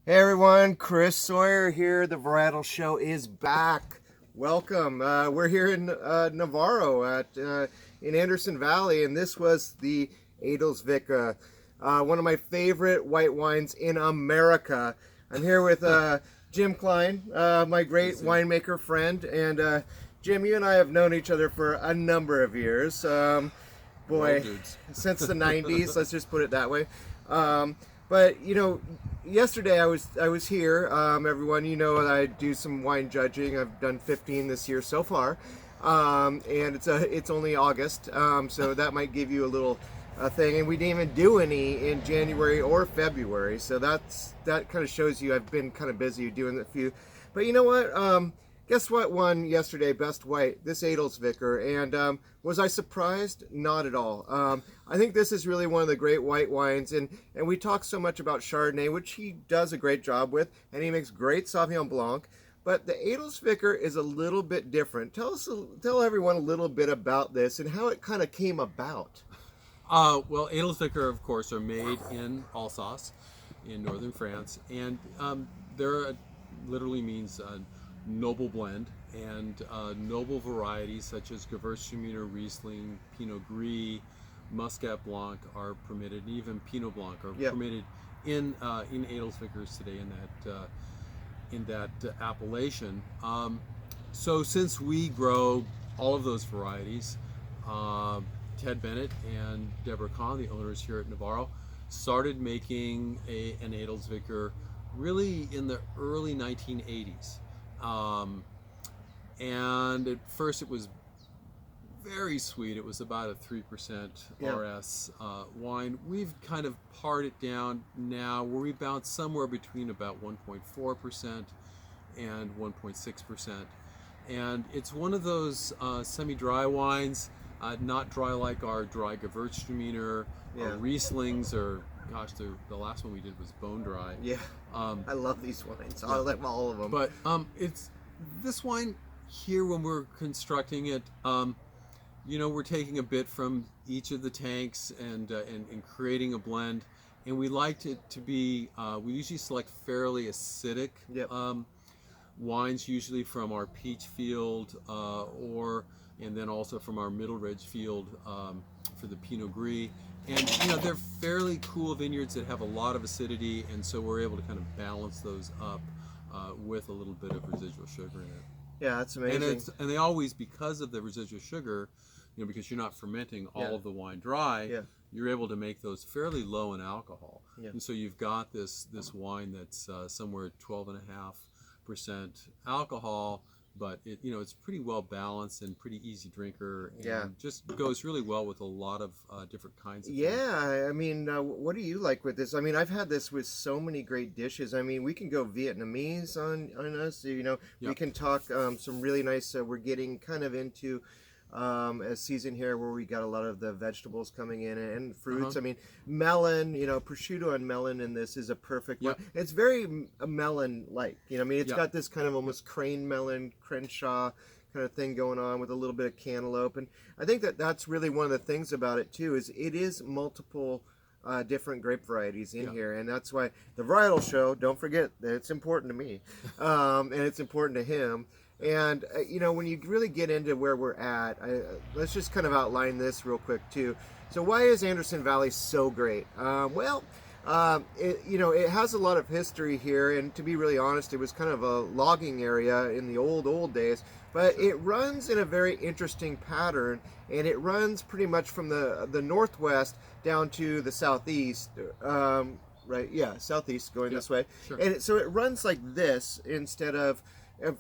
Hey everyone, Chris Sawyer here. The Varietal Show is back. Welcome. We're here in Navarro in Anderson Valley, and this was the Adelsvik, one of my favorite white wines in America. I'm here with Jim Klein, my great winemaker friend, and Jim, you and I have known each other for a number of years. Since the 90s, let's just put it that way. But you know, yesterday I was here. Everyone, you know, I do some wine judging. I've done 15 this year so far, and it's only August, so that might give you a little thing. And we didn't even do any in January or February, so that kind of shows you I've been kind of busy doing a few. But you know what? Guess what won yesterday Best White? This Adelsviker. And was I surprised? Not at all. I think this is really one of the great white wines. And we talk so much about Chardonnay, which he does a great job with. And he makes great Sauvignon Blanc. But the Adelsviker is a little bit different. Tell everyone a little bit about this and how it kind of came about. Well, Adelsviker, of course, are made in Alsace in northern France. And there literally means... noble blend, and noble varieties such as Gewürztraminer, Riesling, Pinot Gris, Muscat Blanc are permitted, and even Pinot Blanc are permitted in Adelsvikers today in that appellation. So since we grow all of those varieties, Ted Bennett and Deborah Kahn, the owners here at Navarro, started making an Adelsviker really in the early 1980s. And at first it was very sweet. It was about a 3% RS wine. We've kind of pared it down now where we bounce somewhere between about 1.4% and 1.6%. And it's one of those semi-dry wines, not dry like our dry Gewürztraminer or Rieslings, or gosh, the last one we did was bone dry. Yeah, I love these wines. I love all of them. But it's this wine here, when we're constructing it, you know, we're taking a bit from each of the tanks and creating a blend. And we liked it to be, we usually select fairly acidic wines, usually from our peach field and then also from our Middle Ridge field for the Pinot Gris. And you know, they're fairly cool vineyards that have a lot of acidity, and so we're able to kind of balance those up with a little bit of residual sugar in it. Yeah, that's amazing. And they always, because of the residual sugar, you know, because you're not fermenting all of the wine dry, you're able to make those fairly low in alcohol. And so you've got this wine that's somewhere 12.5% alcohol, but it, you know, it's pretty well balanced and pretty easy drinker, and just goes really well with a lot of different kinds of things. I mean, what do you like with this? I mean, I've had this with so many great dishes. I mean, we can go Vietnamese on us, you know. We can talk some really nice, we're getting kind of into a season here where we got a lot of the vegetables coming in and fruits. I mean, melon, you know, prosciutto and melon in this is a perfect one. It's very melon-like, you know. I mean, it's got this kind of almost crane melon, Crenshaw kind of thing going on with a little bit of cantaloupe. And I think that's really one of the things about it too, is it is multiple different grape varieties in here, and that's why the Varietal Show, don't forget that it's important to me, and it's important to him. And you know, when you really get into where we're at, let's just kind of outline this real quick too. So why is Anderson Valley so great? You know, it has a lot of history here, and to be really honest, it was kind of a logging area in the old days. But it runs in a very interesting pattern, and it runs pretty much from the northwest down to the southeast. Right? Yeah, southeast going this way. And so it runs like this instead of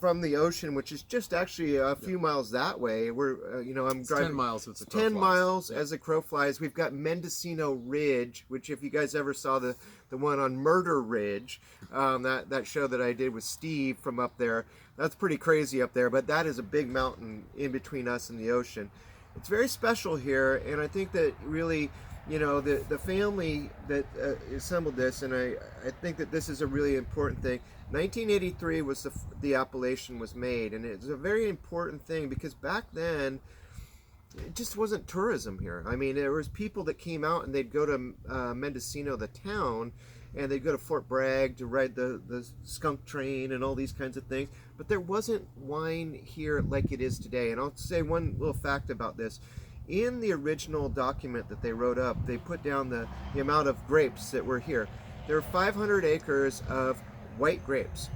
from the ocean, which is just actually a few miles that way. We're, you know, I'm driving 10 miles. It's 10 miles as the crow flies. We've got Mendocino Ridge, which if you guys ever saw the one on Murder Ridge, that show that I did with Steve from up there, that's pretty crazy up there. But that is a big mountain in between us and the ocean. It's very special here, and I think that really, you know, the family that assembled this, and I think that this is a really important thing. 1983 was the appellation was made, and it's a very important thing because back then it just wasn't tourism here. I mean, there was people that came out and they'd go to Mendocino, the town, and they'd go to Fort Bragg to ride the skunk train and all these kinds of things. But there wasn't wine here like it is today. And I'll say one little fact about this. In the original document that they wrote up, they put down the amount of grapes that were here. There were 500 acres of white grapes.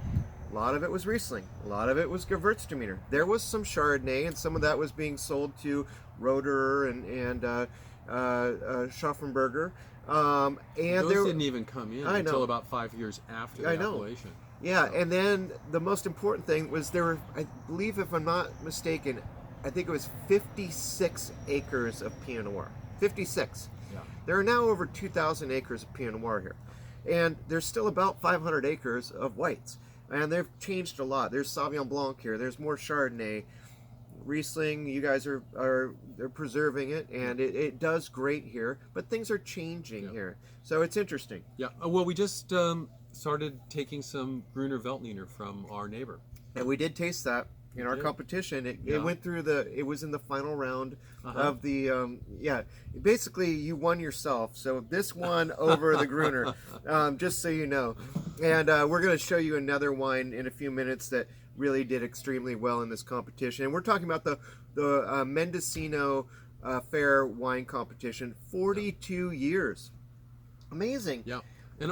A lot of it was Riesling. A lot of it was Gewürztraminer. There was some Chardonnay, and some of that was being sold to Roeder and Schaffenberger. And those didn't even come in until about 5 years after the appellation. Yeah, and then the most important thing was there were, I believe, if I'm not mistaken, I think it was 56 acres of Pinot Noir. 56. Yeah. There are now over 2,000 acres of Pinot Noir here. And there's still about 500 acres of whites. And they've changed a lot. There's Sauvignon Blanc here. There's more Chardonnay. Riesling, you guys they're preserving it, and it does great here. But things are changing here. So it's interesting. Yeah. Well, we just started taking some Gruner Veltliner from our neighbor. And we did taste that. In our competition, it went through it was in the final round of the, basically you won yourself. So this won over the Gruner, just so you know. And we're going to show you another wine in a few minutes that really did extremely well in this competition. And we're talking about the Mendocino Fair Wine Competition, 42 years. Amazing. Yeah. And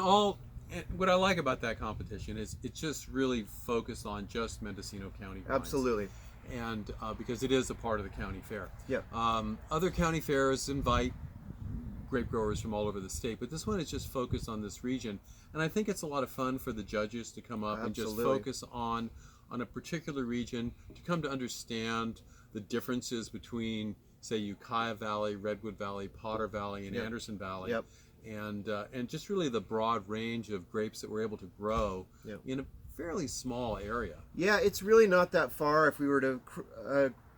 what I like about that competition is it's just really focused on just Mendocino County wines. Absolutely. And because it is a part of the county fair. Yeah. Other county fairs invite grape growers from all over the state, but this one is just focused on this region. And I think it's a lot of fun for the judges to come up and just focus on a particular region, to come to understand the differences between, say, Ukiah Valley, Redwood Valley, Potter Valley, and Anderson Valley. Yep. And just really the broad range of grapes that we're able to grow in a fairly small area. Yeah, it's really not that far. If we were to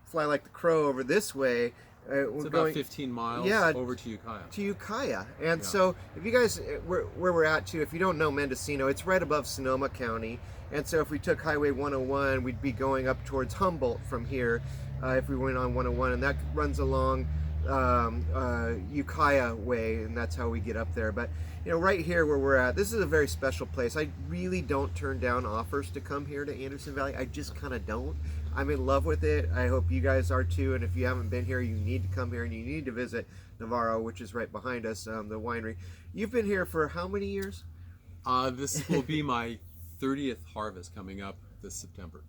fly like the crow over this way, it's about 15 miles over to Ukiah. To Ukiah. And so if you guys, where we're at too, if you don't know Mendocino, it's right above Sonoma County. And so if we took Highway 101, we'd be going up towards Humboldt from here if we went on 101. And that runs along Ukiah way, and that's how we get up there. But right here where we're at, this is a very special place. I really don't turn down offers to come here to Anderson Valley. I just kind of don't. I'm in love with it. I hope you guys are too, and if you haven't been here, you need to come here, and you need to visit Navarro, which is right behind us, the winery. You've been here for how many years? This will be my 30th harvest coming up this September.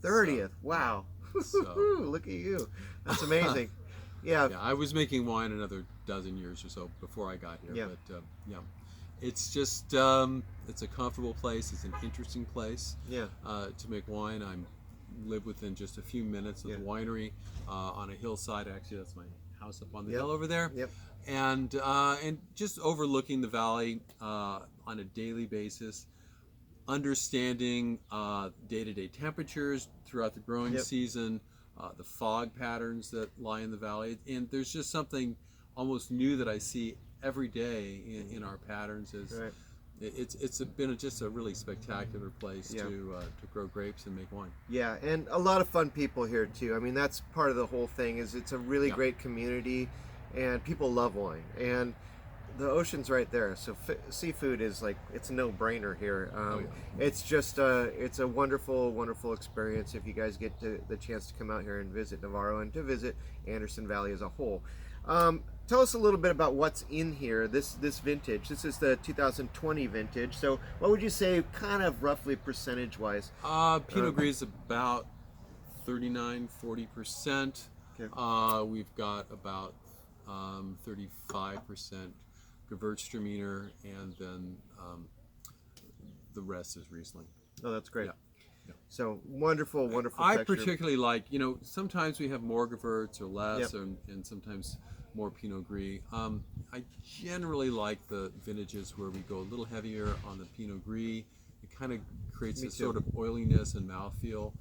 30th. Wow. So. Look at you. That's amazing. Yeah, I was making wine another dozen years or so before I got here. But it's just it's a comfortable place. It's an interesting place. To make wine. I live within just a few minutes of the winery on a hillside. Actually, that's my house up on the hill over there. And just overlooking the valley on a daily basis, understanding day-to-day temperatures throughout the growing season. The fog patterns that lie in the valley, and there's just something almost new that I see every day in our patterns. It's been just a really spectacular place to grow grapes and make wine. Yeah, and a lot of fun people here too. I mean, that's part of the whole thing. Is it's a really great community, and people love wine, and the ocean's right there, so seafood is like, it's a no-brainer here. It's just it's a wonderful experience if you guys get the chance to come out here and visit Navarro and to visit Anderson Valley as a whole. Tell us a little bit about what's in here, this vintage. This is the 2020 vintage, so what would you say kind of roughly percentage wise? Pinot Gris is about 39-40%. We've got about 35% Gewürztraminer, and then the rest is Riesling. Oh, that's great. So wonderful I texture. particularly like, sometimes we have more Gewürz or less, and sometimes more Pinot Gris. I generally like the vintages where we go a little heavier on the Pinot Gris. It kind of creates this sort of oiliness and mouthfeel.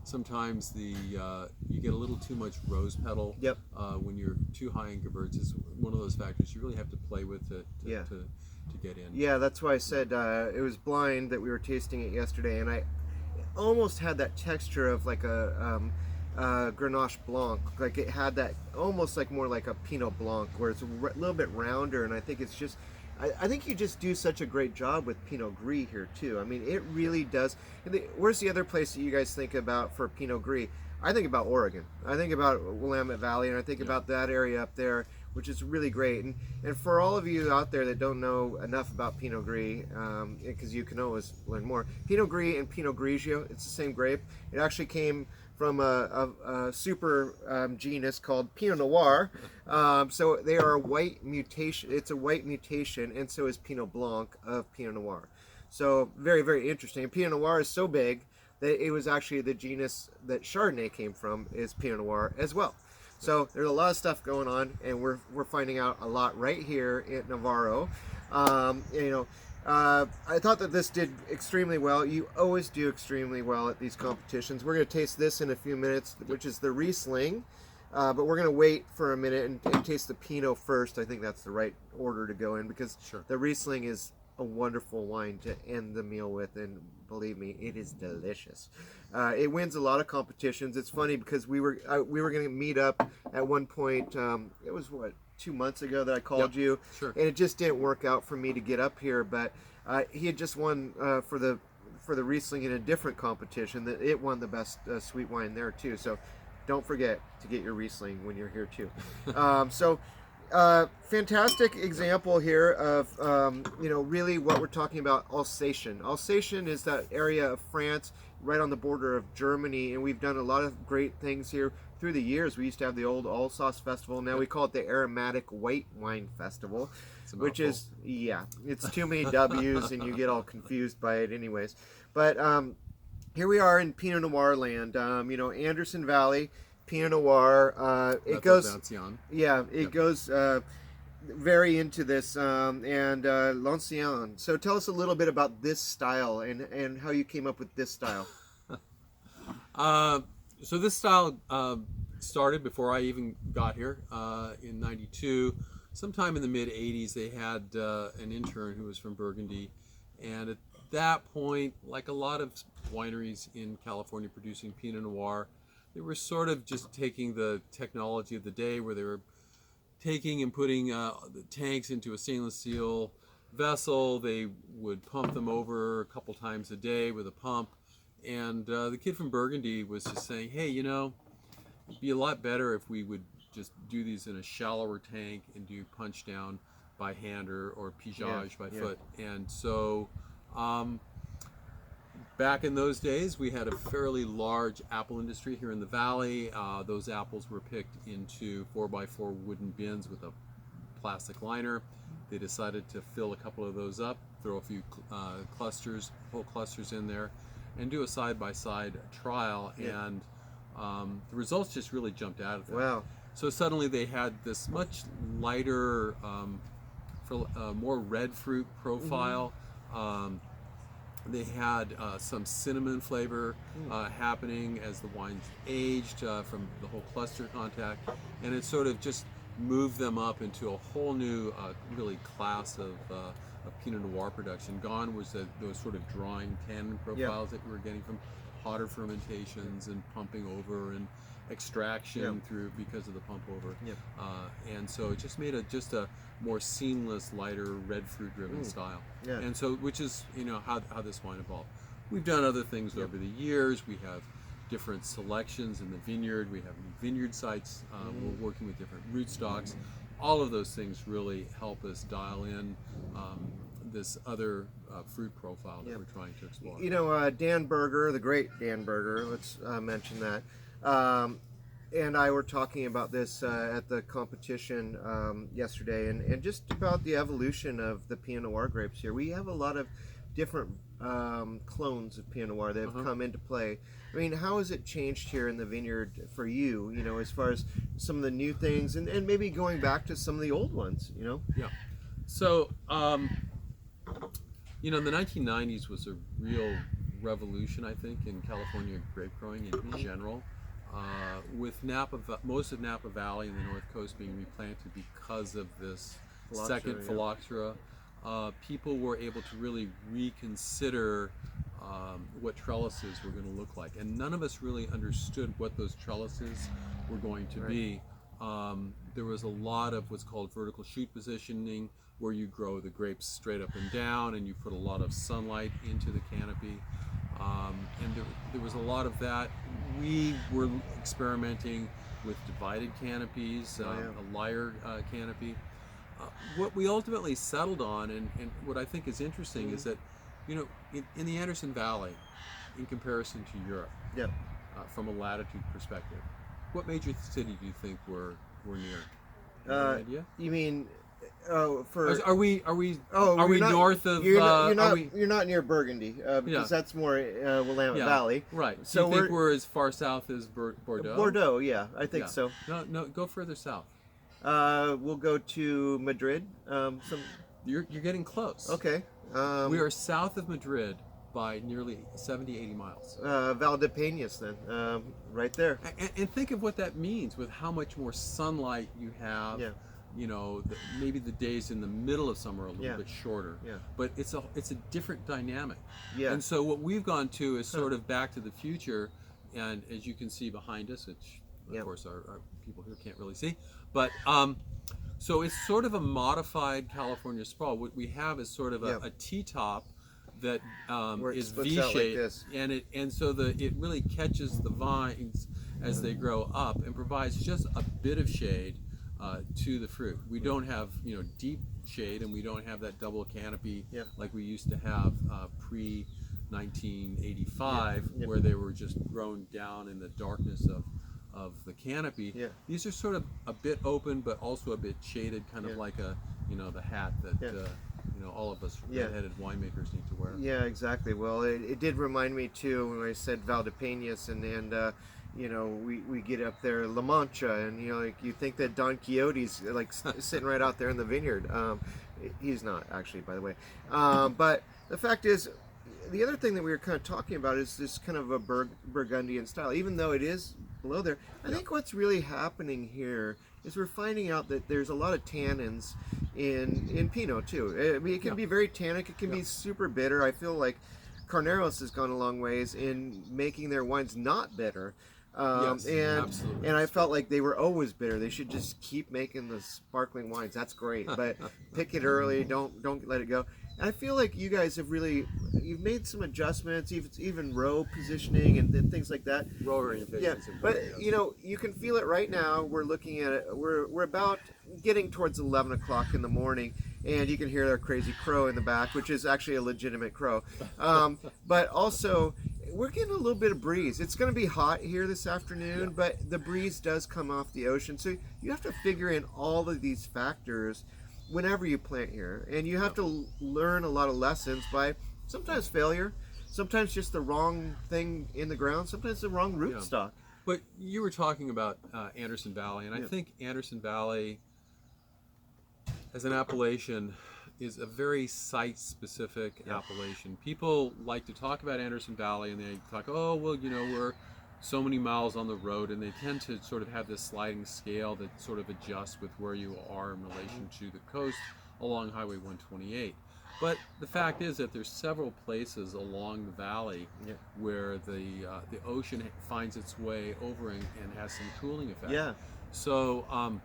Sometimes you get a little too much rose petal when you're too high in Gewürz. It's one of those factors you really have to play with to get in. Yeah, that's why I said it was blind that we were tasting it yesterday, and I almost had that texture of like a Grenache Blanc. Like it had that almost like more like a Pinot Blanc, where it's a little bit rounder, and I think it's just I think you just do such a great job with Pinot Gris here too. I mean, it really does. Where's the other place that you guys think about for Pinot Gris? I think about Oregon. I think about Willamette Valley, and I think about that area up there, which is really great. And for all of you out there that don't know enough about Pinot Gris, because you can always learn more, Pinot Gris and Pinot Grigio, it's the same grape. It actually came from a super genus called Pinot Noir. So they are a white mutation. It's a white mutation, and so is Pinot Blanc of Pinot Noir. So very, very interesting. And Pinot Noir is so big that it was actually the genus that Chardonnay came from is Pinot Noir as well. So there's a lot of stuff going on, and we're finding out a lot right here at Navarro. I thought that this did extremely well. You always do extremely well at these competitions. We're going to taste this in a few minutes, which is the Riesling, but we're going to wait for a minute and taste the Pinot first. I think that's the right order to go in, because the Riesling is a wonderful wine to end the meal with, and believe me, it is delicious. It wins a lot of competitions. It's funny because we were going to meet up at one point. It was 2 months ago that I called you, and it just didn't work out for me to get up here. But he had just won for the Riesling in a different competition. That it won the best sweet wine there too. So don't forget to get your Riesling when you're here too. Fantastic example here of really what we're talking about. Alsatian. Alsatian is that area of France right on the border of Germany, and we've done a lot of great things here through the years. We used to have the old Alsace Festival. Now we call it the Aromatic White Wine Festival, which is it's too many W's and you get all confused by it anyways. But here we are in Pinot Noir land. Anderson Valley Pinot Noir. It goes very into this, and L'Ancien. So tell us a little bit about this style and how you came up with this style. So this style started before I even got here in '92. Sometime in the mid '80s, they had an intern who was from Burgundy, and at that point, like a lot of wineries in California producing Pinot Noir, they were sort of just taking the technology of the day, where they were taking and putting the tanks into a stainless steel vessel. They would pump them over a couple times a day with a pump. And the kid from Burgundy was just saying, hey, it'd be a lot better if we would just do these in a shallower tank and do punch down by hand or pigeage by foot. And so back in those days, we had a fairly large apple industry here in the valley. Those apples were picked into 4x4 wooden bins with a plastic liner. They decided to fill a couple of those up, throw a few whole clusters in there, and do a side-by-side trial, and the results just really jumped out of them. Wow. So suddenly they had this much lighter, more red fruit profile. They had some cinnamon flavor happening as the wines aged from the whole cluster contact, and it sort of just moved them up into a whole new really class of Pinot Noir production. Gone was those sort of drawing tannin profiles that we were getting from hotter fermentations and pumping over and extraction through because of the pump over. And so it just made a more seamless, lighter, red fruit driven style. And so, which is how this wine evolved. We've done other things over the years. We have different selections in the vineyard. We have vineyard sites. We're working with different rootstocks. All of those things really help us dial in this other fruit profile that we're trying to explore. Dan Berger, the great Dan Berger, let's mention that, and I were talking about this at the competition yesterday, and just about the evolution of the Pinot Noir grapes here. We have a lot of different clones of Pinot Noir that have come into play. I mean, how has it changed here in the vineyard for you, as far as some of the new things and maybe going back to some of the old ones, Yeah. So, the 1990s was a real revolution, I think, in California grape growing in general. With most of Napa Valley and the North Coast being replanted because of this second phylloxera, people were able to really reconsider what trellises were going to look like. And none of us really understood what those trellises were going to be. There was a lot of what's called vertical shoot positioning, where you grow the grapes straight up and down, and you put a lot of sunlight into the canopy. And there was a lot of that. We were experimenting with divided canopies, a lyre canopy. What we ultimately settled on, and what I think is interesting, is that, in the Anderson Valley, in comparison to Europe, from a latitude perspective, what major city do you think we're near? Any idea? You mean? Are we not, north of? You're not near Burgundy because that's more Willamette Valley. Right. So do you think we're as far south as Bordeaux? Bordeaux, yeah, I think so. No, go further south. We'll go to Madrid. You're getting close. Okay. We are south of Madrid by nearly 70, 80 miles. Valdepeñas then, right there. And think of what that means with how much more sunlight you have. Yeah. Maybe the days in the middle of summer are a little bit shorter. Yeah. But it's a different dynamic. Yeah. And so what we've gone to is sort of back to the future, and as you can see behind us, which of course our people here can't really see, but so it's sort of a modified California sprawl. What we have is sort of a T-top that is V-shaped, like and so it really catches the vines as they grow up and provides just a bit of shade to the fruit. We don't have deep shade, and we don't have that double canopy like we used to have pre 1985, where they were just grown down in the darkness of the canopy. These are sort of a bit open, but also a bit shaded, kind of like the hat that all of us red-headed winemakers need to wear. Yeah, exactly. Well, it did remind me too when I said Valdepeñas, and we get up there La Mancha, and like you think that Don Quixote's like sitting right out there in the vineyard. He's not actually, by the way. But the fact is, the other thing that we were kind of talking about is this kind of a Burgundian style, even though it is below there. I think what's really happening here is we're finding out that there's a lot of tannins in Pinot too. I mean, it can be very tannic. It can be super bitter. I feel like Carneros has gone a long ways in making their wines not bitter. And I felt like they were always bitter. They should just keep making the sparkling wines. That's great, but pick it early. Don't let it go. And I feel like you guys have you've made some adjustments, even row positioning and things like that. Row orientation. Yeah, but you can feel it right now. We're looking at it. We're about getting towards 11 o'clock in the morning, and you can hear their crazy crow in the back, which is actually a legitimate crow. But also, we're getting a little bit of breeze. It's going to be hot here this afternoon, but the breeze does come off the ocean. So you have to figure in all of these factors whenever you plant here. And you have to learn a lot of lessons by sometimes failure, sometimes just the wrong thing in the ground, sometimes the wrong rootstock. But you were talking about Anderson Valley, and I think Anderson Valley as an appellation is a very site-specific appellation. People like to talk about Anderson Valley, and they talk, we're so many miles on the road, and they tend to sort of have this sliding scale that sort of adjusts with where you are in relation to the coast along Highway 128. But the fact is that there's several places along the valley where the ocean finds its way over and has some cooling effect. Yeah. So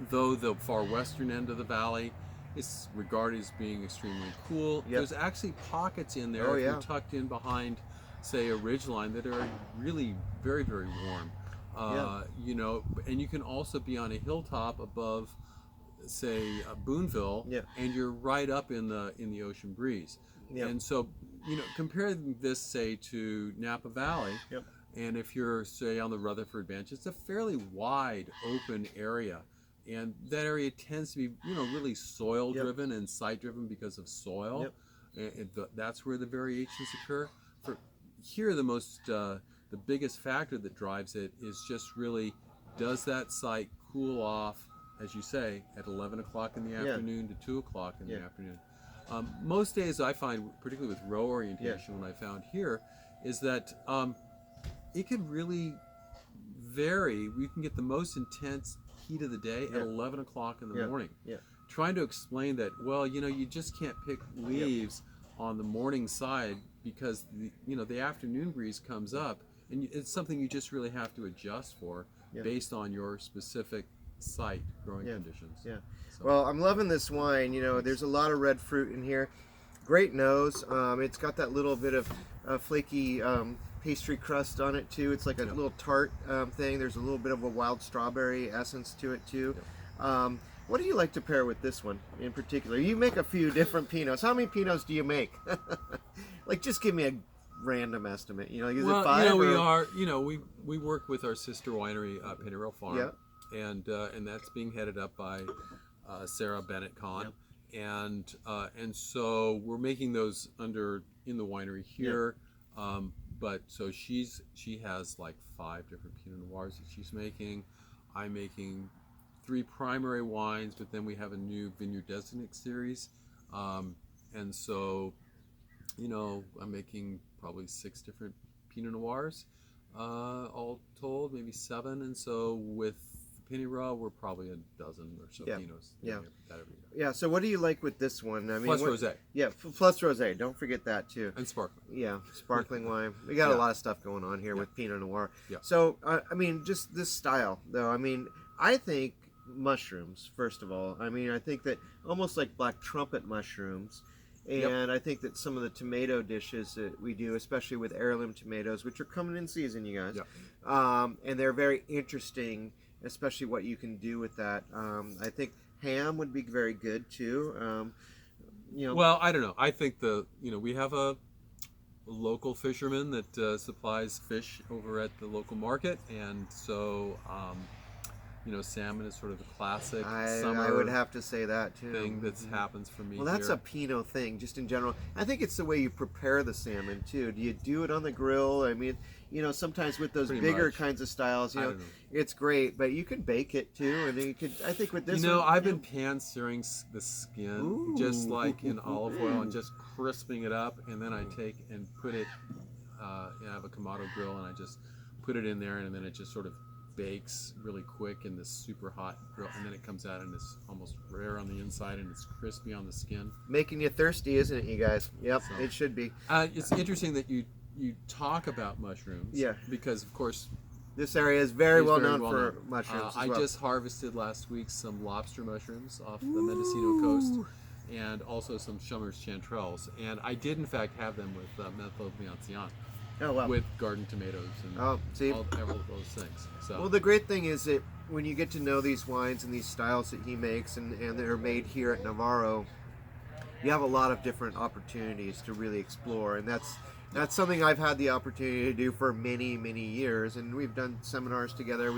though the far western end of the valley is regarded as being extremely cool, there's actually pockets in there if you're tucked in behind, say, a ridgeline that are really very, very warm. And you can also be on a hilltop above, say, Boonville, and you're right up in the ocean breeze. And so, compare this, say, to Napa Valley, and if you're, say, on the Rutherford Bench, it's a fairly wide, open area. And that area tends to be, really soil driven and site driven because of soil. And that's where the variations occur. For here, the biggest factor that drives it is just really, does that site cool off, as you say, at 11 o'clock in the afternoon to 2 o'clock in the afternoon? Most days I find, particularly with row orientation, what I found here is that it can really vary. We can get the most intense heat of the day at 11 o'clock in the morning. Trying to explain that, you just can't pick leaves on the morning side because the afternoon breeze comes up, and it's something you just really have to adjust for based on your specific site growing Yeah. conditions. Yeah. So, Well, I'm loving this wine. You know, there's a lot of red fruit in here. Great nose. It's got that little bit of flaky pastry crust on it too. It's like a little tart thing. There's a little bit of a wild strawberry essence to it too. What do you like to pair with this one in particular? You make a few different Pinots. How many Pinots do you make? Like, just give me a random estimate. You know, is it 5? We work with our sister winery, Pinot Gris Farm, and that's being headed up by Sarah Bennett Kahn, and so we're making those in the winery here. But so she has like 5 different Pinot Noirs that she's making. I'm making 3 primary wines, but then we have a new Vineyard Designate series, and so, you know, I'm making probably 6 different Pinot Noirs, all told, maybe 7. And so with Pinot Gris, we're probably a dozen or so Pinots. That every year. Yeah. So what do you like with this one? I mean, Plus rosé. Yeah, plus rosé. Don't forget that too. And sparkling. Yeah, sparkling wine. We got a lot of stuff going on here with Pinot Noir. Yeah. So I mean, just this style, though. I mean, I think mushrooms. First of all, I mean, I think that almost like black trumpet mushrooms. And I think that some of the tomato dishes that we do, especially with heirloom tomatoes, which are coming in season, you guys, and they're very interesting, especially what you can do with that. I think ham would be very good too. You know, well, I don't know. I think we have a local fisherman that supplies fish over at the local market, and so salmon is sort of the classic summer. I would have to say that too. Thing that happens for me. Well, that's a Pinot thing, just in general. I think it's the way you prepare the salmon too. Do you do it on the grill? I mean, sometimes with those bigger kinds of styles, it's great, but you can bake it too, and then you could. I think with this, I've been pan searing the skin, just like in olive oil, and just crisping it up, and then I take and put it. I have a Kamado grill, and I just put it in there, and then it just sort of bakes really quick in this super hot grill, and then it comes out and it's almost rare on the inside and it's crispy on the skin. Making you thirsty, isn't it, you guys? Yep, so, it should be. It's interesting that you talk about mushrooms. Yeah. Because of course this area is very well known for mushrooms. I just harvested last week some lobster mushrooms off the Mendocino coast, and also some Schummer's chanterelles, and I did in fact have them with Menthol Viancian. Oh, wow. With garden tomatoes and all those things. So. Well, the great thing is that when you get to know these wines and these styles that he makes, and they're made here at Navarro, you have a lot of different opportunities to really explore, and that's something I've had the opportunity to do for many, many years, and we've done seminars together.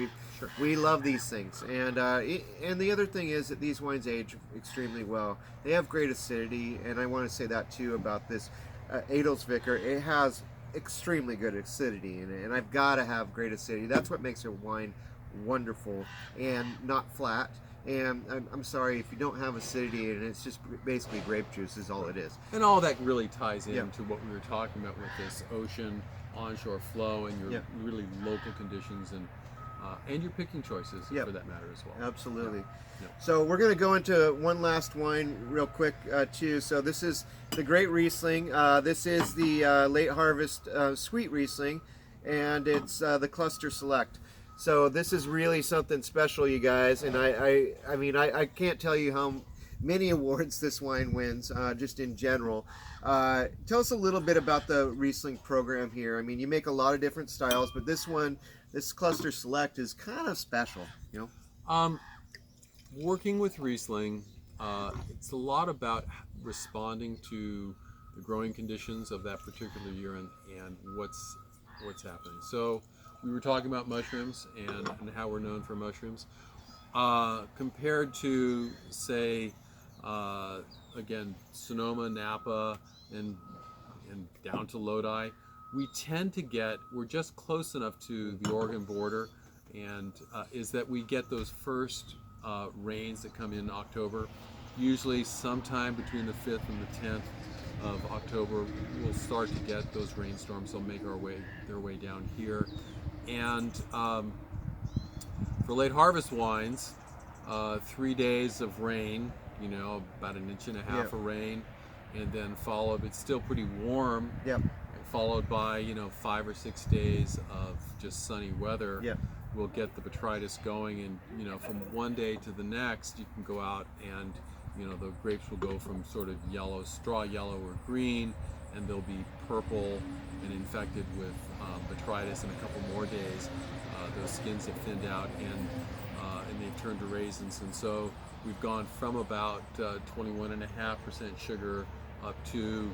We love these things, and the other thing is that these wines age extremely well. They have great acidity, and I want to say that too about this Adelsvicker. It has extremely good acidity in it, and I've got to have great acidity. That's what makes a wine wonderful and not flat. And I'm sorry if you don't have acidity in it, it's just basically grape juice is all it is. And all that really ties into what we were talking about with this ocean onshore flow and your really local conditions and your picking choices for that matter as well. Absolutely. So we're going to go into one last wine real quick too. So this is the Great Riesling. This is the late harvest sweet Riesling, and it's the Cluster Select. So this is really something special, you guys. And I mean I can't tell you how many awards this wine wins just in general. Tell us a little bit about the Riesling program here. I mean, you make a lot of different styles, but this Cluster Select is kind of special, Working with Riesling, it's a lot about responding to the growing conditions of that particular year and what's happening. So we were talking about mushrooms and how we're known for mushrooms. Compared to, say, again, Sonoma, Napa, and down to Lodi, we're just close enough to the Oregon border, and is that we get those first rains that come in October. Usually sometime between the 5th and the 10th of October, we'll start to get those rainstorms. They'll make their way down here. And for late harvest wines, 3 days of rain, about 1.5 inches of rain, and then it's still pretty warm. Followed by 5 or 6 days of just sunny weather. will get the botrytis going, and from one day to the next you can go out and the grapes will go from sort of yellow, straw yellow or green, and they'll be purple and infected with botrytis in a couple more days. Those skins have thinned out and they've turned to raisins, and so we've gone from about 21.5% sugar up to,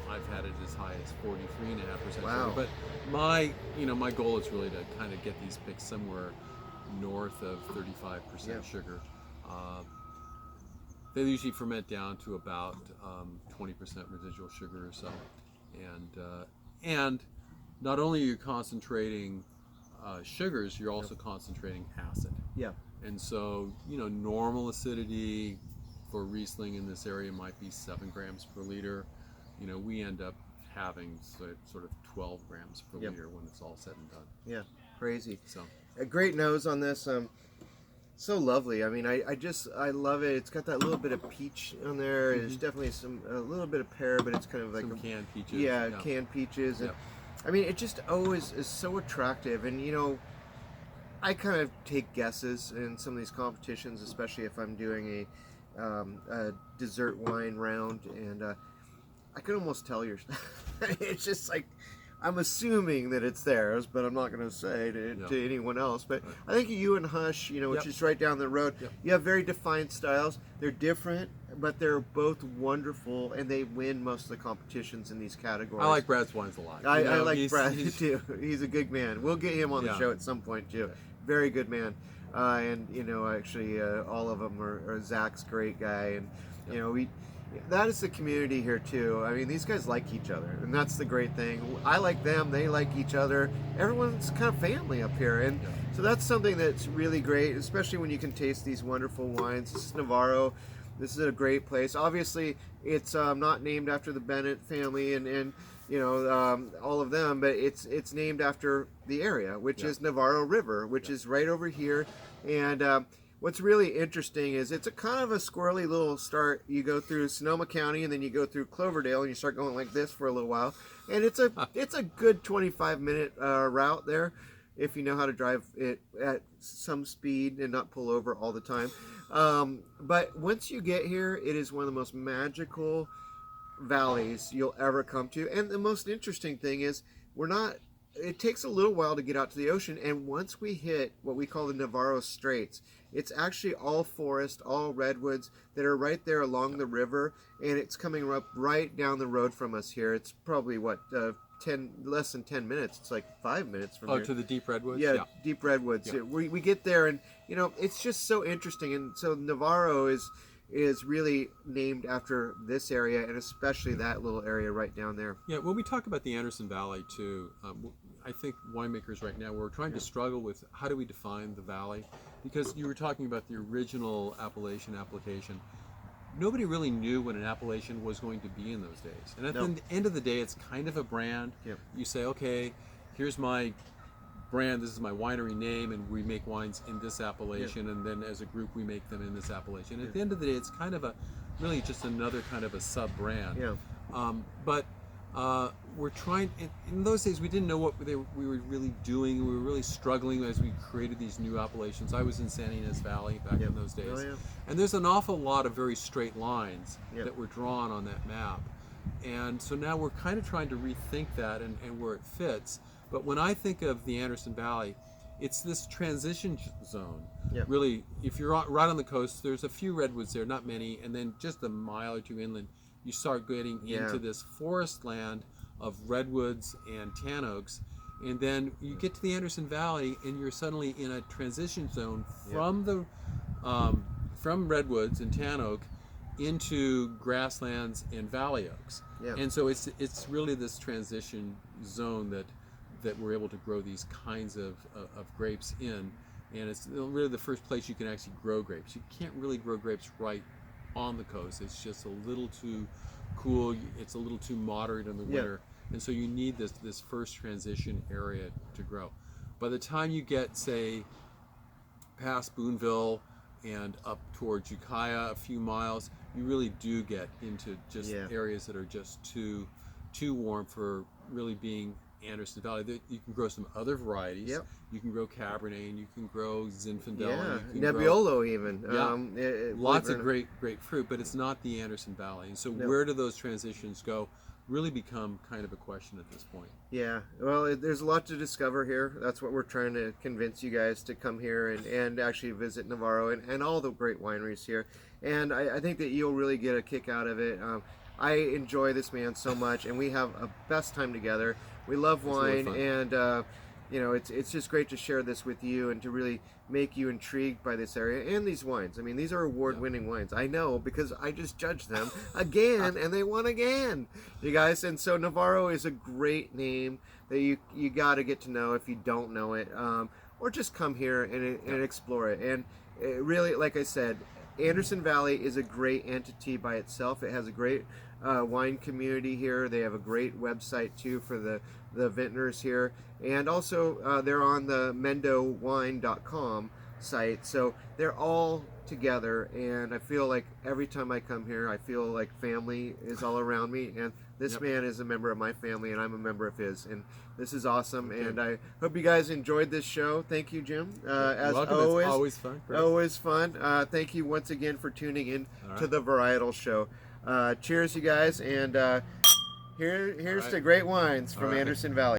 I've had it as high as 43.5% Wow. sugar. But my goal is really to kind of get these picks somewhere north of 35% sugar. They usually ferment down to about 20% residual sugar or so, and not only are you concentrating sugars, you're also concentrating acid. Yeah. And so, normal acidity for Riesling in this area might be 7 grams per liter. We end up having sort of 12 grams per liter when it's all said and done. Yeah, crazy. So a great nose on this. So lovely. I mean, I love it. It's got that little bit of peach on there. Mm-hmm. There's definitely a little bit of pear, but it's kind of like some canned peaches. Yeah, canned peaches. And, I mean, it just always is so attractive. And I kind of take guesses in some of these competitions, especially if I'm doing a dessert wine round, and I can almost tell it's just like, I'm assuming that it's theirs, but I'm not going to say to anyone else. But I think you and Hush, which is right down the road, you have very defined styles. They're different, but they're both wonderful, and they win most of the competitions in these categories. I like Brad's wines a lot. I like Brad too. He's a good man. We'll get him on the show at some point too. Very good man. And actually, all of them are Zach's great guy, and that is the community here too. I mean, these guys like each other, and that's the great thing. I like them, they like each other. Everyone's kind of family up here, and so that's something that's really great, especially when you can taste these wonderful wines. This is Navarro. This is a great place. Obviously, it's not named after the Bennett family and all of them, but it's named after the area, which is Navarro River, which is right over here. And what's really interesting is it's a kind of a squirrely little start. You go through Sonoma County, and then you go through Cloverdale, and you start going like this for a little while. And it's a good 25-minute route there, if you know how to drive it at some speed and not pull over all the time. But once you get here, it is one of the most magical valleys you'll ever come to. And the most interesting thing is it takes a little while to get out to the ocean, and once we hit what we call the Navarro Straits, it's actually all forest, all redwoods that are right there along the river, and it's coming up right down the road from us here. It's probably less than 10 minutes. It's like 5 minutes from here. To the deep redwoods? Yeah, deep redwoods. Yeah. We get there, and it's just so interesting. And so Navarro is really named after this area, and especially that little area right down there. Yeah, when we talk about the Anderson Valley too, I think winemakers right now, we're trying to struggle with how do we define the valley, because you were talking about the original appellation application. Nobody really knew what an appellation was going to be in those days. And at the end of the day, it's kind of a brand. Yep. You say, okay, here's my brand, this is my winery name, and we make wines in this appellation, and then as a group we make them in this appellation. At the end of the day, it's kind of really just another kind of a sub-brand. But we're trying, in those days we didn't know what we were really doing. We were really struggling as we created these new appellations. I was in San Ynez Valley back in those days. And there's an awful lot of very straight lines that were drawn on that map. And so now we're kind of trying to rethink that and where it fits. But when I think of the Anderson Valley, it's this transition zone. Really, if you're right on the coast, there's a few redwoods there, not many, and then just a mile or two inland, you start getting into this forest land of redwoods and tan oaks, and then you get to the Anderson Valley, and you're suddenly in a transition zone from from redwoods and tan oak into grasslands and valley oaks. And so it's really this transition zone that we're able to grow these kinds of grapes in, and it's really the first place you can actually grow grapes. You can't really grow grapes right on the coast. It's just a little too cool. It's a little too moderate in the winter, and so you need this first transition area to grow. By the time you get, say, past Boonville and up towards Ukiah a few miles, you really do get into just areas that are just too warm for really being Anderson Valley. You can grow some other varieties. Yep. You can grow Cabernet, and you can grow Zinfandel. Yeah, you can Nebbiolo even. Yeah. Lots of great fruit, but it's not the Anderson Valley. And so where do those transitions go? Really become kind of a question at this point. Yeah, well, there's a lot to discover here. That's what we're trying to convince you guys to come here and actually visit Navarro and all the great wineries here. And I think that you'll really get a kick out of it. I enjoy this man so much, and we have a best time together. We love wine, really and you know, it's just great to share this with you and to really make you intrigued by this area and these wines. I mean, these are award-winning wines. I know because I just judged them again, and they won again, you guys. And so Navarro is a great name that you got to get to know if you don't know it, or just come here and explore it. And it really, like I said, Anderson Valley is a great entity by itself. It has a great wine community here. They have a great website too for the vintners here, and also they're on the mendowine.com site, so they're all together, and I feel like every time I come here I feel like family is all around me, and this man is a member of my family and I'm a member of his, and this is awesome. And I hope you guys enjoyed this show. Thank you, Jim. As welcome. always, it's always fun, Chris. Always fun. Thank you once again for tuning in to the Varietal Show. Cheers, you guys, and here's to great wines from Anderson Valley.